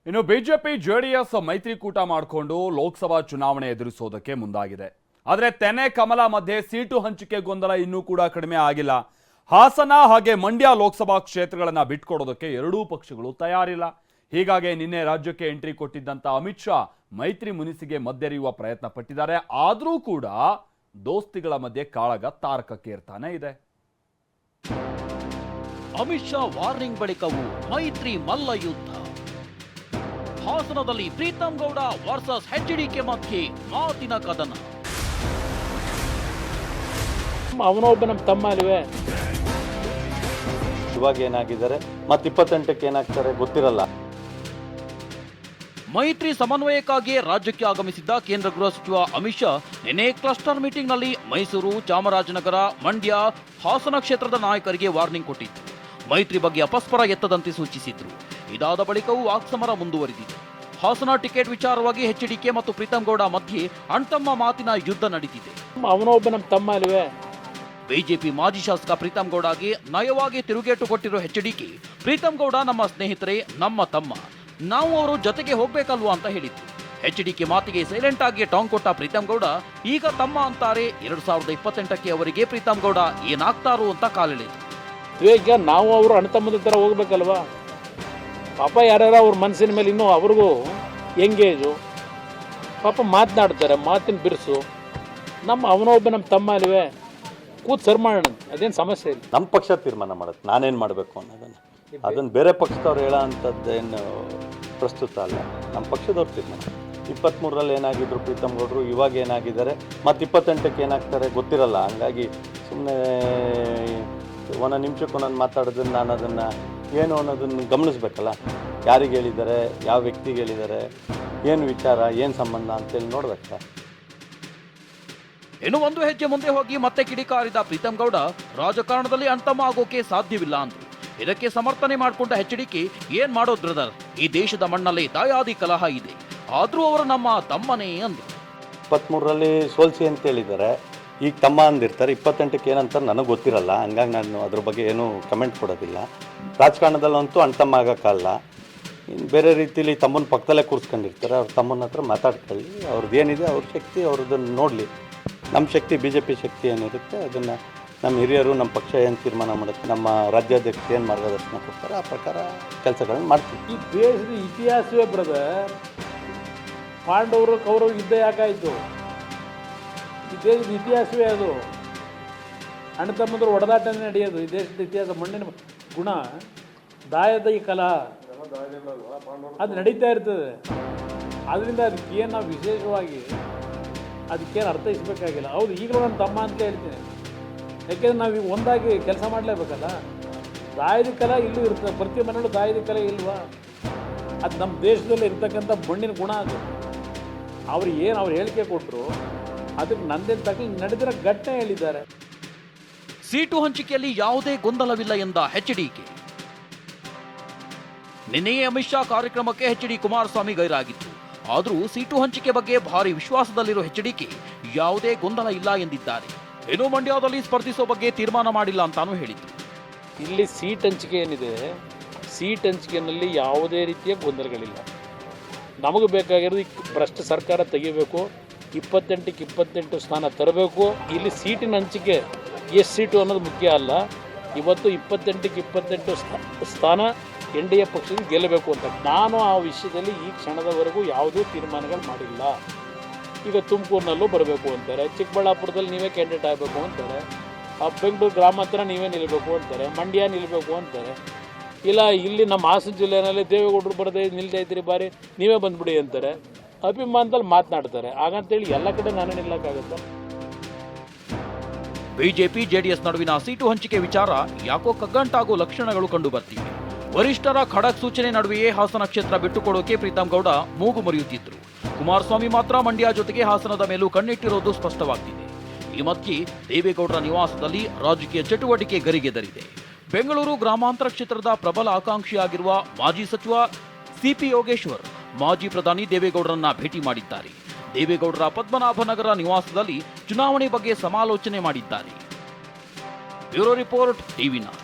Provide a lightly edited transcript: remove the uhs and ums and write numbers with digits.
ಇನ್ನು BJP JDS ಮೈತ್ರಿಕೂಟ ಮಾಡಿಕೊಂಡು ಲೋಕಸಭಾ ಚುನಾವಣೆ ಎದುರಿಸೋದಕ್ಕೆ ಮುಂದಾಗಿದೆ. ಆದರೆ ತೆನೆ ಕಮಲ ಮಧ್ಯೆ ಸೀಟು ಹಂಚಿಕೆ ಗೊಂದಲ ಇನ್ನೂ ಕೂಡ ಕಡಿಮೆ ಆಗಿಲ್ಲ. ಹಾಸನ ಹಾಗೆ ಮಂಡ್ಯ ಲೋಕಸಭಾ ಕ್ಷೇತ್ರಗಳನ್ನು ಬಿಟ್ಕೊಡೋದಕ್ಕೆ ಎರಡೂ ಪಕ್ಷಗಳು ತಯಾರಿಲ್ಲ. ಹೀಗಾಗಿ ನಿನ್ನೆ ರಾಜ್ಯಕ್ಕೆ ಎಂಟ್ರಿ ಕೊಟ್ಟಿದ್ದಂತ ಅಮಿತ್ ಶಾ ಮೈತ್ರಿ ಮುನಿಸಿಗೆ ಮದ್ದೆರೆಯುವ ಪ್ರಯತ್ನ ಪಟ್ಟಿದ್ದಾರೆ. ಆದರೂ ಕೂಡ ದೋಸ್ತಿಗಳ ಮಧ್ಯೆ ಕಾಳಗ ತಾರಕಕ್ಕೇರ್ತಾನೆ ಇದೆ. ಅಮಿತ್ ಶಾ ವಾರ್ನಿಂಗ್ ಬಳಿಕವೂ ಮೈತ್ರಿ ಮಲ್ಲ ಯುದ್ಧ. ಹಾಸನದಲ್ಲಿ ಪ್ರೀತಂ ಗೌಡ ವರ್ಸಸ್ ಎಚ್ಡಿಕೆ ಮಧ್ಯೆ ಮಾತಿನ ಕದನ. ಅವನೊಬ್ಬ ನಮ್ಮ ತಮ್ಮ ಅಲ್ವೇ. ಇವಾಗ ಏನಾಗಿದ್ದಾರೆ ಮತ್ತೆ 28ಕ್ಕೆ ಏನಾಗ್ತಾರೆ ಗೊತ್ತಿರಲ್ಲ. ಮೈತ್ರಿ ಸಮನ್ವಯಕ್ಕಾಗಿ ರಾಜ್ಯಕ್ಕೆ ಆಗಮಿಸಿದ್ದ ಕೇಂದ್ರ ಗೃಹ ಸಚಿವ ಅಮಿತ್ ಶಾ ನಿನ್ನೆ ಕ್ಲಸ್ಟರ್ ಮೀಟಿಂಗ್ನಲ್ಲಿ ಮೈಸೂರು, ಚಾಮರಾಜನಗರ, ಮಂಡ್ಯ, ಹಾಸನ ಕ್ಷೇತ್ರದ ನಾಯಕರಿಗೆ ವಾರ್ನಿಂಗ್ ಕೊಟ್ಟಿದ್ರು. ಮೈತ್ರಿ ಬಗ್ಗೆ ಅಪಸ್ವರ ಎತ್ತದಂತೆ ಸೂಚಿಸಿದ್ರು. ಇದಾದ ಬಳಿಕವೂ ವಾಕ್ಸಮರ ಮುಂದುವರಿದಿದೆ. ಹಾಸನ ಟಿಕೆಟ್ ವಿಚಾರವಾಗಿ ಎಚ್ಡಿಕೆ ಮತ್ತು ಪ್ರೀತಂ ಗೌಡ ಮಧ್ಯೆ ಅಣ್ತಮ್ಮ ಮಾತಿನ ಯುದ್ಧ ನಡೆದಿದೆ. ಅವನೊಬ್ಬ ನಮ್ಮ ತಮ್ಮ ಅಲ್ವೇ. ಬಿಜೆಪಿ ಮಾಜಿ ಶಾಸಕ ಪ್ರೀತಂ ಗೌಡಗೆ ನಯವಾಗಿ ತಿರುಗೇಟು ಕೊಟ್ಟಿರೋ ಎಚ್ಡಿಕೆ, ಪ್ರೀತಂ ಗೌಡ ನಮ್ಮ ಸ್ನೇಹಿತರೆ, ನಮ್ಮ ತಮ್ಮ, ನಾವು ಅವರು ಜೊತೆಗೆ ಹೋಗ್ಬೇಕಲ್ವಾ ಅಂತ ಹೇಳಿದ್ರು. ಎಚ್ಡಿಕೆ ಮಾತಿಗೆ ಸೈಲೆಂಟ್ ಆಗಿ ಟಾಂಗ್ ಕೊಟ್ಟ ಪ್ರೀತಂ ಗೌಡ ಈಗ ತಮ್ಮ ಅಂತಾರೆ. 2028ಕ್ಕೆ ಅವರಿಗೆ ಪ್ರೀತಂ ಗೌಡ ಏನಾಗ್ತಾರೋ ಅಂತ ಕಾಲೆಳೆದ್ರು. ಈಗ ನಾವು ಅವರು ಅಣ್ತಮ್ಮದ ಥರ ಹೋಗ್ಬೇಕಲ್ವಾ. ಪಾಪ ಯಾರ್ಯಾರ ಅವ್ರ ಮನಸ್ಸಿನ ಮೇಲೆ ಇನ್ನೂ ಅವ್ರಿಗೂ ಎಂಗೇಜು, ಪಾಪ ಮಾತನಾಡ್ತಾರೆ, ಮಾತಿನ ಬಿರುಸು. ಅವನೊಬ್ಬ ನಮ್ಮ ತಮ್ಮ ಅಲ್ವೇ, ಕೂತ್ ಸರ್ ಮಾಡೋಣ, ಅದೇನು ಸಮಸ್ಯೆ ಇಲ್ಲ. ನಮ್ಮ ಪಕ್ಷ ತೀರ್ಮಾನ ಮಾಡುತ್ತೆ ನಾನೇನು ಮಾಡಬೇಕು ಅದನ್ನು ಬೇರೆ ಪಕ್ಷದವ್ರು ಹೇಳೋ ಅಂಥದ್ದೇನು ಪ್ರಸ್ತುತ ಅಲ್ಲ. ನಮ್ಮ ಪಕ್ಷದವ್ರು ತೀರ್ಮಾನ. 23ರಲ್ಲಿ ಏನಾಗಿದ್ರು ಪ್ರೀತಂ ಗೌಡರು, ಇವಾಗ ಏನಾಗಿದ್ದಾರೆ ಮತ್ತು 28ಕ್ಕೆ ಏನಾಗ್ತಾರೆ ಗೊತ್ತಿರಲ್ಲ. ಹಂಗಾಗಿ ಸುಮ್ಮನೆ ಒಂದೊಂದು ನಿಮಿಷಕ್ಕೆ ಒಂದೊಂದು ಮಾತಾಡೋದನ್ನು ನಾನು ಅದನ್ನು ಏನು ಅನ್ನೋದನ್ನು ಗಮನಿಸ್ಬೇಕಲ್ಲ. ಯಾರಿಗೆ ಹೇಳಿದ್ದಾರೆ, ಯಾವ ವ್ಯಕ್ತಿಗೆ ಹೇಳಿದ್ದಾರೆ, ಏನು ವಿಚಾರ, ಏನು ಸಂಬಂಧ ಅಂತೇಳಿ ನೋಡ್ಬೇಕು. ಇನ್ನು ಒಂದು ಹೆಜ್ಜೆ ಮುಂದೆ ಹೋಗಿ ಮತ್ತೆ ಕಿಡಿಕಾರಿದ ಪ್ರೀತಂ ಗೌಡ ರಾಜಕಾರಣದಲ್ಲಿ ಅಣ್ತಮ್ಮ ಆಗೋಕೆ ಸಾಧ್ಯವಿಲ್ಲ ಅಂದ್ರು. ಇದಕ್ಕೆ ಸಮರ್ಥನೆ ಮಾಡಿಕೊಂಡ ಎಚ್ಡಿಕೆ, ಏನ್ ಮಾಡೋದ್ ಬ್ರದರ್, ಈ ದೇಶದ ಮಣ್ಣಲ್ಲಿ ದಾಯಾದಿ ಕಲಹ ಇದೆ, ಆದ್ರೂ ಅವರು ನಮ್ಮ ತಮ್ಮನೇ ಅಂದ್ರು. 23ರಲ್ಲಿ ಸೋಲ್ಸಿ ಅಂತ ಹೇಳಿದ್ದಾರೆ, ಈಗ ತಮ್ಮ ಅಂದಿರ್ತಾರೆ. 28ಕ್ಕೆ ಏನಂತ ನನಗೆ ಗೊತ್ತಿರಲ್ಲ. ಹಂಗಾಗಿ ನಾನು ಅದ್ರ ಬಗ್ಗೆ ಏನೂ ಕಮೆಂಟ್ ಕೊಡೋದಿಲ್ಲ. ರಾಜಕಾರಣದಲ್ಲಂತೂ ಅಣ್ತಮ್ಮ ಆಗೋಕ್ಕಲ್ಲ. ಇನ್ನು ಬೇರೆ ರೀತಿಯಲ್ಲಿ ತಮ್ಮನ ಪಕ್ಕದಲ್ಲೇ ಕೂರಿಸ್ಕೊಂಡಿರ್ತಾರೆ. ಅವ್ರ ತಮ್ಮನ ಹತ್ರ ಮಾತಾಡ್ಕೊಳ್ಳಿ, ಅವ್ರದ್ದು ಏನಿದೆ ಅವ್ರ ಶಕ್ತಿ ಅವ್ರದ್ದನ್ನು ನೋಡಲಿ. ನಮ್ಮ ಶಕ್ತಿ, BJP ಶಕ್ತಿ ಏನಿರುತ್ತೆ ಅದನ್ನು ನಮ್ಮ ಹಿರಿಯರು, ನಮ್ಮ ಪಕ್ಷ ಏನು ತೀರ್ಮಾನ ಮಾಡುತ್ತೆ, ನಮ್ಮ ರಾಜ್ಯಾಧ್ಯಕ್ಷರು ಏನು ಮಾರ್ಗದರ್ಶನ ಕೊಡ್ತಾರೆ ಆ ಪ್ರಕಾರ ಕೆಲಸಗಳನ್ನ ಮಾಡ್ತೀವಿ. ಈ ದೇಶದ ಇತಿಹಾಸವೇ ಬ್ರದರ್, ಪಾಂಡವರು ಕೌರವರು ಯುದ್ಧ ಯಾಕಾಯಿತು? ಈ ದೇಶದ ಇತಿಹಾಸವೇ ಅದು. ಅಣ್ಣ ತಮ್ಮಂದ್ರು ಹೊಡೆದಾಟನೇ ನಡೆಯೋದು ಈ ದೇಶದ ಇತಿಹಾಸ. ಮಣ್ಣಿನ ಗುಣ, ದಾಯದ ಈ ಕಲಹ ಅದು ನಡೀತಾ ಇರ್ತದೆ. ಆದ್ದರಿಂದ ಅದಕ್ಕೇನು ನಾವು ವಿಶೇಷವಾಗಿ ಅದಕ್ಕೇನು ಅರ್ಥೈಸಬೇಕಾಗಿಲ್ಲ. ಹೌದು, ಈಗಲೂ ನನ್ನ ತಮ್ಮ ಅಂತ ಹೇಳ್ತೀನಿ. ಯಾಕೆಂದ್ರೆ ನಾವೀಗ ಒಂದಾಗಿ ಕೆಲಸ ಮಾಡಲೇಬೇಕಲ್ಲ. ದಾಯದ ಕಲೆ ಇಲ್ಲೂ ಇರ್ತದೆ, ಪ್ರತಿ ಮನೆಯಲ್ಲೂ ದಾಯದ ಕಲೆ ಇಲ್ವಾ? ಅದು ನಮ್ಮ ದೇಶದಲ್ಲಿ ಇರ್ತಕ್ಕಂಥ ಮಣ್ಣಿನ ಗುಣ ಅದು. ಅವ್ರು ಹೇಳಿಕೆ ಕೊಟ್ಟರು ಅದಕ್ಕೆ ನಂದೇನು ತಕ್ಕ ನಡೆದಿರೋ ಘಟನೆ ಹೇಳಿದ್ದಾರೆ. ಸೀಟು ಹಂಚಿಕೆಯಲ್ಲಿ ಯಾವುದೇ ಗೊಂದಲವಿಲ್ಲ ಎಂದ ಎಚ್ಡಿಕೆ. ನಿನ್ನೆಯೇ ಅಮಿತ್ ಶಾ ಕಾರ್ಯಕ್ರಮಕ್ಕೆ ಎಚ್ಡಿ ಕುಮಾರಸ್ವಾಮಿ ಗೈರಾಗಿತ್ತು. ಆದರೂ ಸೀಟು ಹಂಚಿಕೆ ಬಗ್ಗೆ ಭಾರಿ ವಿಶ್ವಾಸದಲ್ಲಿರೋ ಎಚ್ಡಿಕೆ ಯಾವುದೇ ಗೊಂದಲ ಇಲ್ಲ ಎಂದಿದ್ದಾರೆ. ಇನ್ನು ಮಂಡ್ಯದಲ್ಲಿ ಸ್ಪರ್ಧಿಸೋ ಬಗ್ಗೆ ತೀರ್ಮಾನ ಮಾಡಿಲ್ಲ ಅಂತಾನೂ ಹೇಳಿದ್ರು. ಇಲ್ಲಿ ಸೀಟ್ ಹಂಚಿಕೆ ಏನಿದೆ, ಸೀಟ್ ಹಂಚಿಕೆಯಲ್ಲಿ ಯಾವುದೇ ರೀತಿಯ ಗೊಂದಲಗಳಿಲ್ಲ. ನಮಗೆ ಬೇಕಾಗಿರೋದು ಭ್ರಷ್ಟ ಸರ್ಕಾರ ತೆಗಿಬೇಕು, 28ಕ್ಕೆ 28 ಸ್ಥಾನ ತರಬೇಕು. ಇಲ್ಲಿ ಸೀಟಿನ ಹಂಚಿಕೆ ಎಷ್ಟು ಸೀಟು ಅನ್ನೋದು ಮುಖ್ಯ ಅಲ್ಲ. ಇವತ್ತು 28ಕ್ಕೆ 28 ಸ್ಥಾನ NDA ಪಕ್ಷದಿಂದ ಗೆಲ್ಲಬೇಕು ಅಂತ ನಾನು ಆ ವಿಷಯದಲ್ಲಿ ಈ ಕ್ಷಣದವರೆಗೂ ಯಾವುದೂ ತೀರ್ಮಾನಗಳು ಮಾಡಿಲ್ಲ. ಈಗ ತುಮಕೂರಿನಲ್ಲೂ ಬರಬೇಕು ಅಂತಾರೆ, ಚಿಕ್ಕಬಳ್ಳಾಪುರದಲ್ಲಿ ನೀವೇ ಕ್ಯಾಂಡಿಡೇಟ್ ಆಗಬೇಕು ಅಂತಾರೆ, ಬೆಂಗಳೂರು ಗ್ರಾಮಾಂತರ ನೀವೇ ನಿಲ್ಲಬೇಕು ಅಂತಾರೆ, ಮಂಡ್ಯ ನಿಲ್ಲಬೇಕು ಅಂತಾರೆ. ಇಲ್ಲ ಇಲ್ಲಿ ನಮ್ಮ ಹಾಸನ ಜಿಲ್ಲೆಯಲ್ಲಿ ದೇವೇಗೌಡರು ಬರದೇ ನಿಲ್ತಾ ಇದ್ರಿ ಬಾರಿ ನೀವೇ ಬಂದ್ಬಿಡಿ ಅಂತಾರೆ. ಅಭಿಮಾನದಲ್ಲಿ ಮಾತನಾಡ್ತಾರೆ. ಹಾಗಂತೇಳಿ ಎಲ್ಲ ಕಡೆ ನಾನೇ ನಿಲ್ಲಕ್ಕಾಗತ್ತಾ? ಬಿಜೆಪಿ ಜೆಡಿಎಸ್ ನಡುವಿನ ಸೀಟು ಹಂಚಿಕೆ ವಿಚಾರ ಯಾಕೋ ಕಗ್ಗಂಟಾಗೋ ಲಕ್ಷಣಗಳು ಕಂಡು ಬರ್ತಿವೆ. ವರಿಷ್ಠರ ಖಡಕ್ ಸೂಚನೆ ನಡುವೆಯೇ ಹಾಸನ ಕ್ಷೇತ್ರ ಬಿಟ್ಟುಕೊಡೋಕೆ ಪ್ರೀತಂ ಗೌಡ ಮೂಗು ಮುರಿಯುತ್ತಿದ್ರು. ಕುಮಾರಸ್ವಾಮಿ ಮಾತ್ರ ಮಂಡ್ಯ ಜೊತೆಗೆ ಹಾಸನದ ಮೇಲೂ ಕಣ್ಣಿಟ್ಟಿರೋದು ಸ್ಪಷ್ಟವಾಗ್ತಿದೆ. ಈ ಮಧ್ಯೆ ದೇವೇಗೌಡರ ನಿವಾಸದಲ್ಲಿ ರಾಜಕೀಯ ಚಟುವಟಿಕೆ ಗರಿಗೆದರಿದೆ. ಬೆಂಗಳೂರು ಗ್ರಾಮಾಂತರ ಕ್ಷೇತ್ರದ ಪ್ರಬಲ ಆಕಾಂಕ್ಷಿಯಾಗಿರುವ ಮಾಜಿ ಸಚಿವ CP ಯೋಗೇಶ್ವರ್ ಮಾಜಿ ಪ್ರಧಾನಿ ದೇವೇಗೌಡರನ್ನ ಭೇಟಿ ಮಾಡಿದ್ದಾರೆ. ದೇವೇಗೌಡರ ಪದ್ಮನಾಭನಗರ ನಿವಾಸದಲ್ಲಿ ಚುನಾವಣೆ ಬಗ್ಗೆ ಸಮಾಲೋಚನೆ ಮಾಡಿದ್ದಾರೆ. Bureau report, TV9.